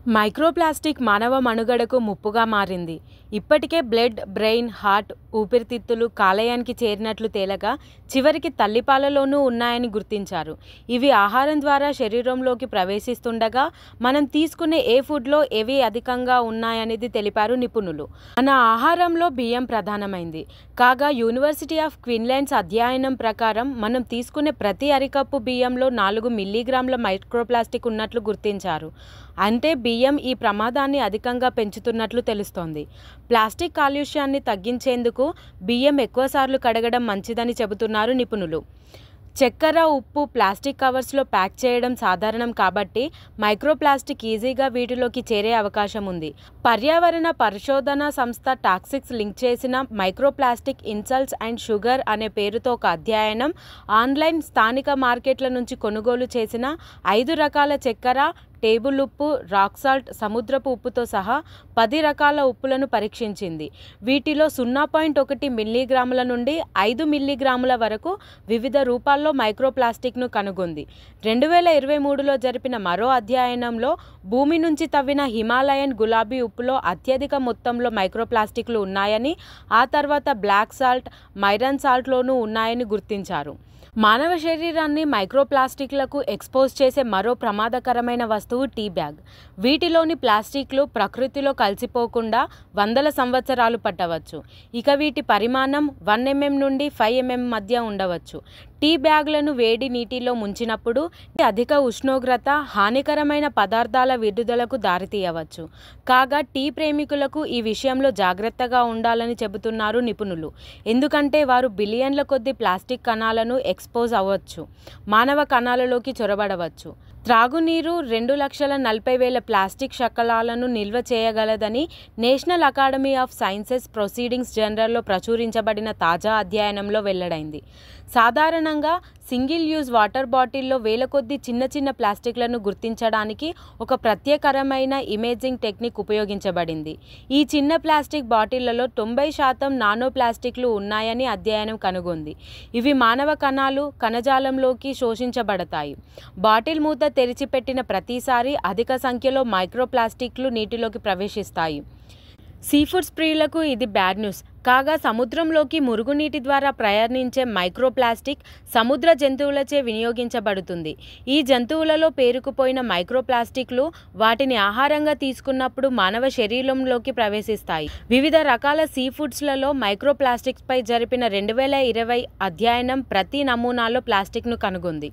Microplastic మానవ మనుగడకు ముప్పుగా మారింది. ఇప్పటికే బ్లడ్, బ్రెయిన్, హార్ట్, ఊపిరితిత్తులు కాలేయానికి చేరినట్లు తేలగా చివరికి తల్లిపాలలోనూ ఉన్నాయని గుర్తించారు. ఇవి ఆహారం ద్వారా శరీరంలోకి ప్రవేశిస్తుండగా మనం తీసుకునే ఏ ఫుడ్లో ఏవి అధికంగా ఉన్నాయనేది తెలిపారు నిపుణులు. మన ఆహారంలో బియ్యం ప్రధానమైంది. కాగా యూనివర్సిటీ ఆఫ్ క్వీన్లాండ్స్ అధ్యయనం ప్రకారం మనం తీసుకునే ప్రతి అరికప్పు బియ్యంలో 4 మిల్లీగ్రాముల మైక్రోప్లాస్టిక్ ఉన్నట్లు గుర్తించారు. అంటే బియ్యం ఈ ప్రమాదాన్ని అధికంగా పెంచుతున్నట్లు తెలుస్తోంది. ప్లాస్టిక్ కాలుష్యాన్ని తగ్గించేందుకు బియ్యం ఎక్కువసార్లు కడగడం మంచిదని చెబుతున్నారు నిపుణులు. చక్కెర, ఉప్పు ప్లాస్టిక్ కవర్స్లో ప్యాక్ చేయడం సాధారణం కాబట్టి మైక్రోప్లాస్టిక్ ఈజీగా వీటిలోకి చేరే అవకాశం ఉంది. పర్యావరణ పరిశోధనా సంస్థ టాక్సిక్స్ లింక్ చేసిన మైక్రోప్లాస్టిక్ ఇన్సల్ట్స్ అండ్ షుగర్ అనే పేరుతో ఒక అధ్యయనం ఆన్లైన్ స్థానిక మార్కెట్ల నుంచి కొనుగోలు చేసిన 5 రకాల చక్కెర, టేబుల్ ఉప్పు, రాక్ సాల్ట్, సముద్రపు ఉప్పుతో సహా 10 రకాల ఉప్పులను పరీక్షించింది. వీటిలో 0.1 మిల్లీగ్రాముల నుండి 5 మిల్లీగ్రాముల వరకు వివిధ రూపాల్లో మైక్రోప్లాస్టిక్ను కనుగొంది. 2023లో జరిపిన మరో అధ్యయనంలో భూమి నుంచి తవ్విన హిమాలయన్ గులాబీ ఉప్పులో అత్యధిక మొత్తంలో మైక్రోప్లాస్టిక్లు ఉన్నాయని, ఆ తర్వాత బ్లాక్ సాల్ట్, మైరన్ సాల్ట్లోనూ ఉన్నాయని గుర్తించారు. మానవ శరీరాన్ని మైక్రోప్లాస్టిక్లకు ఎక్స్పోజ్ చేసే మరో ప్రమాదకరమైన వస్తువు టీ బ్యాగ్. వీటిలోని ప్లాస్టిక్లు ప్రకృతిలో కలిసిపోకుండా వందల సంవత్సరాలు పట్టవచ్చు. ఇక వీటి పరిమాణం 1 mm నుండి 5 mm మధ్య ఉండవచ్చు. టీ బ్యాగ్లను వేడి నీటిలో ముంచినప్పుడు అధిక ఉష్ణోగ్రత హానికరమైన పదార్థాల విడుదలకు దారితీయవచ్చు. కాగా టీ ప్రేమికులకు ఈ విషయంలో జాగ్రత్తగా ఉండాలని చెబుతున్నారు నిపుణులు. ఎందుకంటే వారు బిలియన్ల కొద్ది ప్లాస్టిక్ కణాలను ఎక్స్పోజ్ అవ్వచ్చు, మానవ కణాలలోకి చొరబడవచ్చు. త్రాగునీరు 2,40,000 ప్లాస్టిక్ శకలాలను నిల్వ చేయగలదని National Academy of Sciences Proceedings జర్నల్లో ప్రచురించబడిన తాజా అధ్యయనంలో వెల్లడైంది. సాధారణంగా సింగిల్ యూజ్ వాటర్ బాటిల్లో వేల కొద్ది చిన్న చిన్న ప్లాస్టిక్లను గుర్తించడానికి ఒక ప్రత్యేకమైన ఇమేజింగ్ టెక్నిక్ ఉపయోగించబడింది. ఈ చిన్న ప్లాస్టిక్ బాటిళ్లలో 90% నానో ప్లాస్టిక్లు ఉన్నాయని అధ్యయనం కనుగొంది. ఇవి మానవ కణాలు, కణజాలంలోకి శోషించబడతాయి. బాటిల్ మూత తెరిచిపెట్టిన ప్రతిసారి అధిక సంఖ్యలో మైక్రోప్లాస్టిక్లు నీటిలోకి ప్రవేశిస్తాయి. సీఫుడ్స్ ప్రియులకు ఇది బ్యాడ్ న్యూస్. కాగా సముద్రంలోకి మురుగునీటి ద్వారా ప్రయాణించే మైక్రోప్లాస్టిక్ సముద్ర జంతువులచే వినియోగించబడుతుంది. ఈ జంతువులలో పేరుకుపోయిన మైక్రోప్లాస్టిక్లు వాటిని ఆహారంగా తీసుకున్నప్పుడు మానవ శరీరంలోకి ప్రవేశిస్తాయి. వివిధ రకాల సీఫుడ్స్లలో మైక్రోప్లాస్టిక్స్పై జరిపిన 2020 అధ్యయనం ప్రతి నమూనాలో ప్లాస్టిక్ను కనుగొంది.